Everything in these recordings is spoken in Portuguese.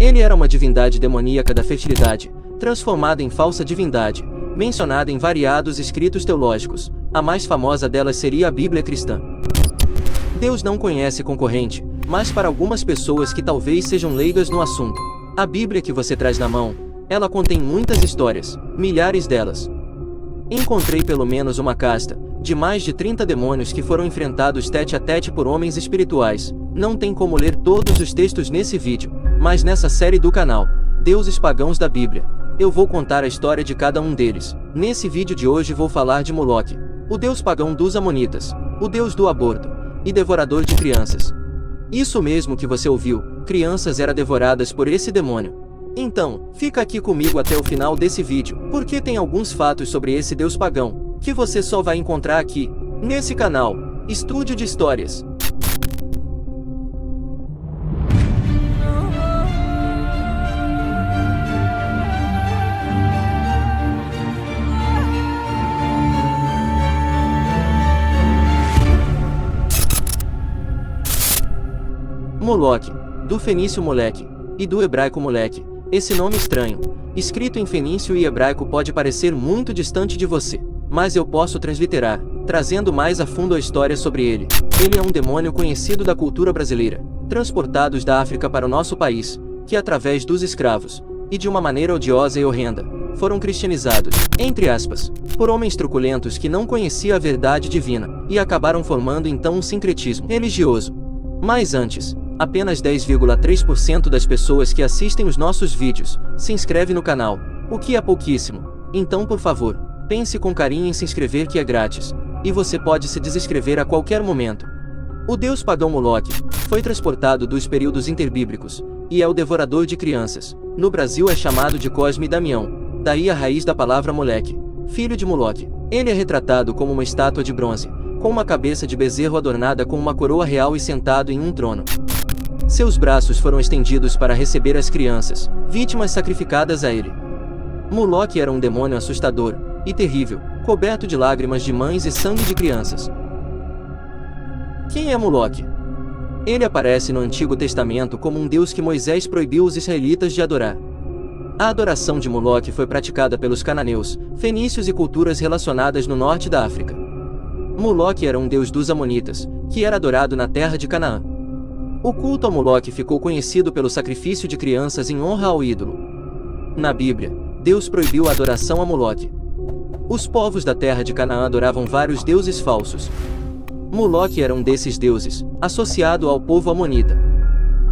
Ele era uma divindade demoníaca da fertilidade, transformada em falsa divindade, mencionada em variados escritos teológicos. A mais famosa delas seria a Bíblia cristã. Deus não conhece concorrente, mas para algumas pessoas que talvez sejam leigas no assunto, a Bíblia que você traz na mão, ela contém muitas histórias, milhares delas. Encontrei pelo menos uma casta de mais de 30 demônios que foram enfrentados tete a tete por homens espirituais. Não tem como ler todos os textos nesse vídeo, mas nessa série do canal, Deuses Pagãos da Bíblia, eu vou contar a história de cada um deles. Nesse vídeo de hoje vou falar de Moloque, o deus pagão dos Amonitas, o deus do aborto e devorador de crianças. Isso mesmo que você ouviu, crianças eram devoradas por esse demônio. Então, fica aqui comigo até o final desse vídeo, porque tem alguns fatos sobre esse deus pagão, que você só vai encontrar aqui, nesse canal, Estúdio de Histórias. Moloque, do fenício moleque, e do hebraico moleque. Esse nome estranho, escrito em fenício e hebraico pode parecer muito distante de você, mas eu posso transliterar, trazendo mais a fundo a história sobre ele. Ele é um demônio conhecido da cultura brasileira, transportados da África para o nosso país, que através dos escravos, e de uma maneira odiosa e horrenda, foram cristianizados, entre aspas, por homens truculentos que não conheciam a verdade divina, e acabaram formando então um sincretismo religioso. Mas antes, apenas 10,3% das pessoas que assistem os nossos vídeos se inscreve no canal, o que é pouquíssimo. Então, por favor, pense com carinho em se inscrever, que é grátis, e você pode se desinscrever a qualquer momento. O deus pagão Moloque foi transportado dos períodos interbíblicos e é o devorador de crianças. No Brasil é chamado de Cosme e Damião, daí a raiz da palavra moleque, filho de Moloque. Ele é retratado como uma estátua de bronze, com uma cabeça de bezerro adornada com uma coroa real e sentado em um trono. Seus braços foram estendidos para receber as crianças, vítimas sacrificadas a ele. Moloque era um demônio assustador e terrível, coberto de lágrimas de mães e sangue de crianças. Quem é Moloque? Ele aparece no Antigo Testamento como um deus que Moisés proibiu os israelitas de adorar. A adoração de Moloque foi praticada pelos cananeus, fenícios e culturas relacionadas no norte da África. Moloque era um deus dos Amonitas, que era adorado na terra de Canaã. O culto a Moloque ficou conhecido pelo sacrifício de crianças em honra ao ídolo. Na Bíblia, Deus proibiu a adoração a Moloque. Os povos da terra de Canaã adoravam vários deuses falsos. Moloque era um desses deuses, associado ao povo amonita.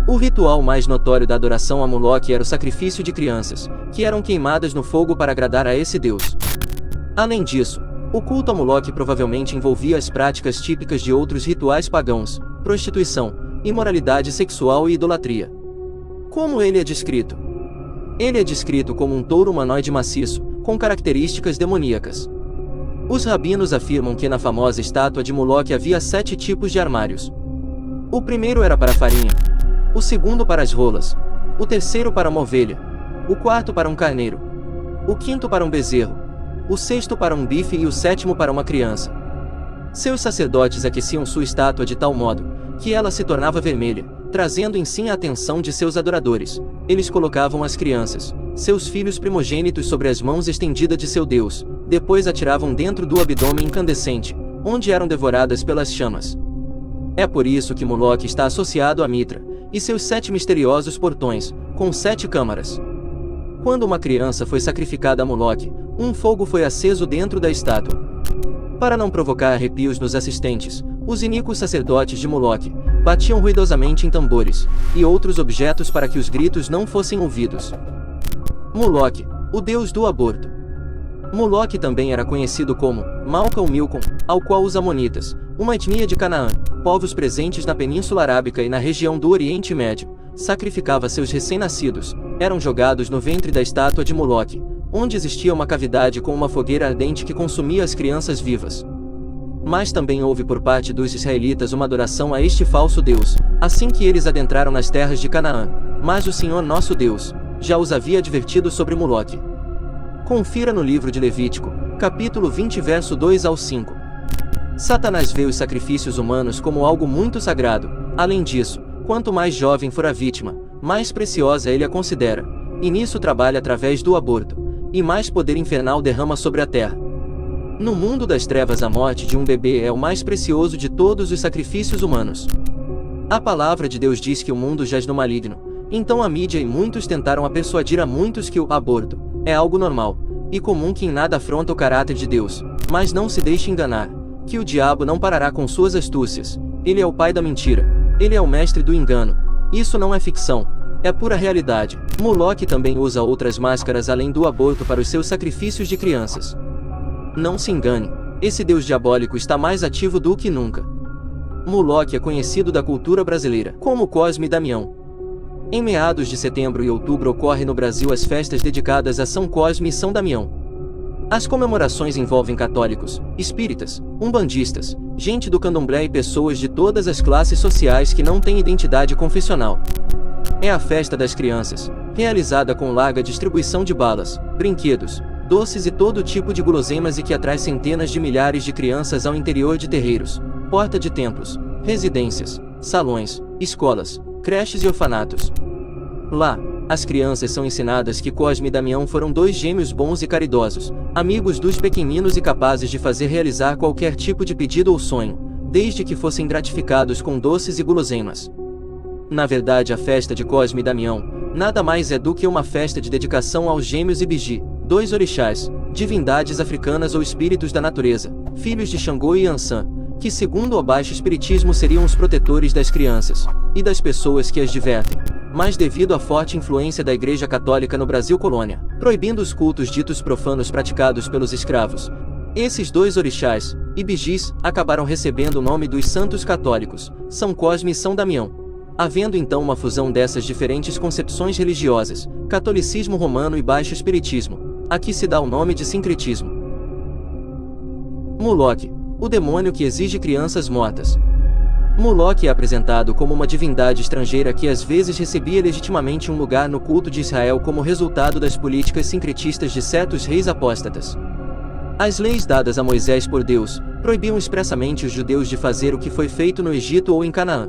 O ritual mais notório da adoração a Moloque era o sacrifício de crianças, que eram queimadas no fogo para agradar a esse deus. Além disso, o culto a Moloque provavelmente envolvia as práticas típicas de outros rituais pagãos, prostituição, imoralidade sexual e idolatria. Como ele é descrito? Ele é descrito como um touro humanoide maciço, com características demoníacas. Os rabinos afirmam que na famosa estátua de Moloque havia 7 tipos de armários. O primeiro era para a farinha, o segundo para as rolas, o terceiro para uma ovelha, o quarto para um carneiro, o quinto para um bezerro, o sexto para um bife e o sétimo para uma criança. Seus sacerdotes aqueciam sua estátua de tal modo que ela se tornava vermelha, trazendo em si a atenção de seus adoradores. Eles colocavam as crianças, seus filhos primogênitos, sobre as mãos estendidas de seu Deus, depois atiravam dentro do abdômen incandescente, onde eram devoradas pelas chamas. É por isso que Moloque está associado a Mitra e seus 7 misteriosos portões, com 7 câmaras. Quando uma criança foi sacrificada a Moloque, um fogo foi aceso dentro da estátua. Para não provocar arrepios nos assistentes, os iníquos sacerdotes de Moloque batiam ruidosamente em tambores e outros objetos para que os gritos não fossem ouvidos. Moloque, o deus do aborto. Moloque também era conhecido como Malca ou Milcom, ao qual os Amonitas, uma etnia de Canaã, povos presentes na Península Arábica e na região do Oriente Médio, sacrificava seus recém-nascidos, eram jogados no ventre da estátua de Moloque, onde existia uma cavidade com uma fogueira ardente que consumia as crianças vivas. Mas também houve por parte dos israelitas uma adoração a este falso deus, assim que eles adentraram nas terras de Canaã, mas o Senhor nosso Deus já os havia advertido sobre Moloque. Confira no livro de Levítico, capítulo 20, verso 2 ao 5. Satanás vê os sacrifícios humanos como algo muito sagrado. Além disso, quanto mais jovem for a vítima, mais preciosa ele a considera, e nisso trabalha através do aborto, e mais poder infernal derrama sobre a terra. No mundo das trevas, a morte de um bebê é o mais precioso de todos os sacrifícios humanos. A palavra de Deus diz que o mundo jaz no maligno, então a mídia e muitos tentaram persuadir a muitos que o aborto é algo normal e comum, que em nada afronta o caráter de Deus, mas não se deixe enganar, que o diabo não parará com suas astúcias. Ele é o pai da mentira, ele é o mestre do engano. Isso não é ficção, é pura realidade. Moloque também usa outras máscaras além do aborto para os seus sacrifícios de crianças. Não se engane, esse deus diabólico está mais ativo do que nunca. Moloque é conhecido da cultura brasileira como Cosme e Damião. Em meados de setembro e outubro ocorrem no Brasil as festas dedicadas a São Cosme e São Damião. As comemorações envolvem católicos, espíritas, umbandistas, gente do candomblé e pessoas de todas as classes sociais que não têm identidade confessional. É a festa das crianças, realizada com larga distribuição de balas, brinquedos, doces e todo tipo de guloseimas, e que atrai centenas de milhares de crianças ao interior de terreiros, porta de templos, residências, salões, escolas, creches e orfanatos. Lá, as crianças são ensinadas que Cosme e Damião foram dois gêmeos bons e caridosos, amigos dos pequeninos e capazes de fazer realizar qualquer tipo de pedido ou sonho, desde que fossem gratificados com doces e guloseimas. Na verdade, a festa de Cosme e Damião nada mais é do que uma festa de dedicação aos gêmeos Ibiji, dois orixás, divindades africanas ou espíritos da natureza, filhos de Xangô e Ansã, que segundo o baixo espiritismo seriam os protetores das crianças e das pessoas que as divertem, mas devido à forte influência da Igreja Católica no Brasil colônia, proibindo os cultos ditos profanos praticados pelos escravos, esses dois orixás, Ibijis, acabaram recebendo o nome dos santos católicos, São Cosme e São Damião. Havendo então uma fusão dessas diferentes concepções religiosas, catolicismo romano e baixo espiritismo, aqui se dá o nome de sincretismo. Moloque, o demônio que exige crianças mortas. Moloque é apresentado como uma divindade estrangeira que às vezes recebia legitimamente um lugar no culto de Israel como resultado das políticas sincretistas de certos reis apóstatas. As leis dadas a Moisés por Deus proibiam expressamente os judeus de fazer o que foi feito no Egito ou em Canaã.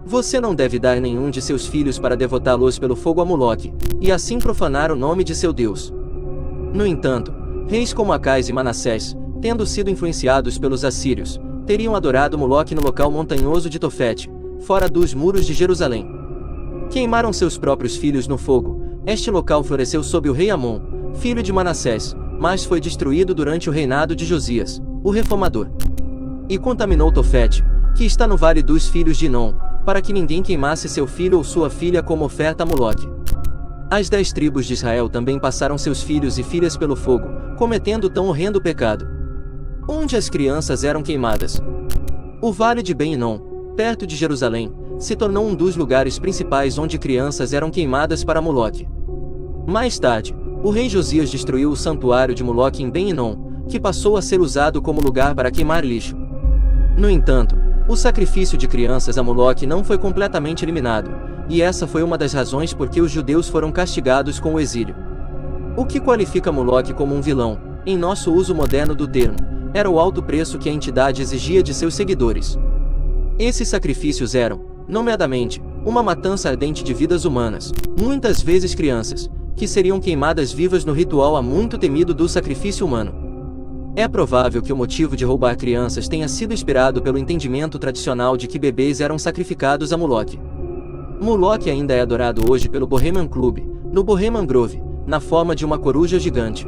Você não deve dar nenhum de seus filhos para devotá-los pelo fogo a Moloque, e assim profanar o nome de seu Deus. No entanto, reis como Acais e Manassés, tendo sido influenciados pelos assírios, teriam adorado Moloque no local montanhoso de Tofete, fora dos muros de Jerusalém. Queimaram seus próprios filhos no fogo. Este local floresceu sob o rei Amon, filho de Manassés, mas foi destruído durante o reinado de Josias, o reformador. E contaminou Tofete, que está no vale dos filhos de Inom, para que ninguém queimasse seu filho ou sua filha como oferta a Moloque. As 10 tribos de Israel também passaram seus filhos e filhas pelo fogo, cometendo tão horrendo pecado. Onde as crianças eram queimadas? O vale de Ben-Inom, perto de Jerusalém, se tornou um dos lugares principais onde crianças eram queimadas para Moloque. Mais tarde, o rei Josias destruiu o santuário de Moloque em Ben-Inom, que passou a ser usado como lugar para queimar lixo. No entanto, o sacrifício de crianças a Moloque não foi completamente eliminado, e essa foi uma das razões por que os judeus foram castigados com o exílio. O que qualifica Moloque como um vilão, em nosso uso moderno do termo, era o alto preço que a entidade exigia de seus seguidores. Esses sacrifícios eram, nomeadamente, uma matança ardente de vidas humanas, muitas vezes crianças, que seriam queimadas vivas no ritual há muito temido do sacrifício humano. É provável que o motivo de roubar crianças tenha sido inspirado pelo entendimento tradicional de que bebês eram sacrificados a Moloque. Moloque ainda é adorado hoje pelo Bohemian Club, no Bohemian Grove, na forma de uma coruja gigante.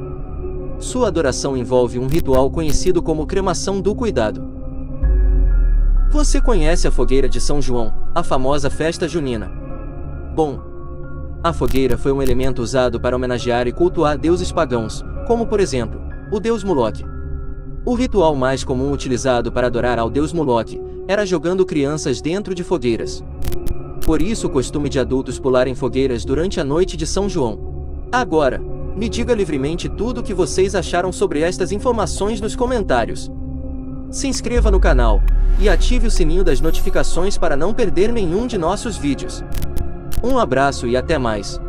Sua adoração envolve um ritual conhecido como cremação do cuidado. Você conhece a fogueira de São João, a famosa festa junina? Bom, a fogueira foi um elemento usado para homenagear e cultuar deuses pagãos, como por exemplo, o deus Moloque. O ritual mais comum utilizado para adorar ao deus Moloque era jogando crianças dentro de fogueiras. Por isso o costume de adultos pularem fogueiras durante a noite de São João. Agora, me diga livremente tudo o que vocês acharam sobre estas informações nos comentários. Se inscreva no canal e ative o sininho das notificações para não perder nenhum de nossos vídeos. Um abraço e até mais.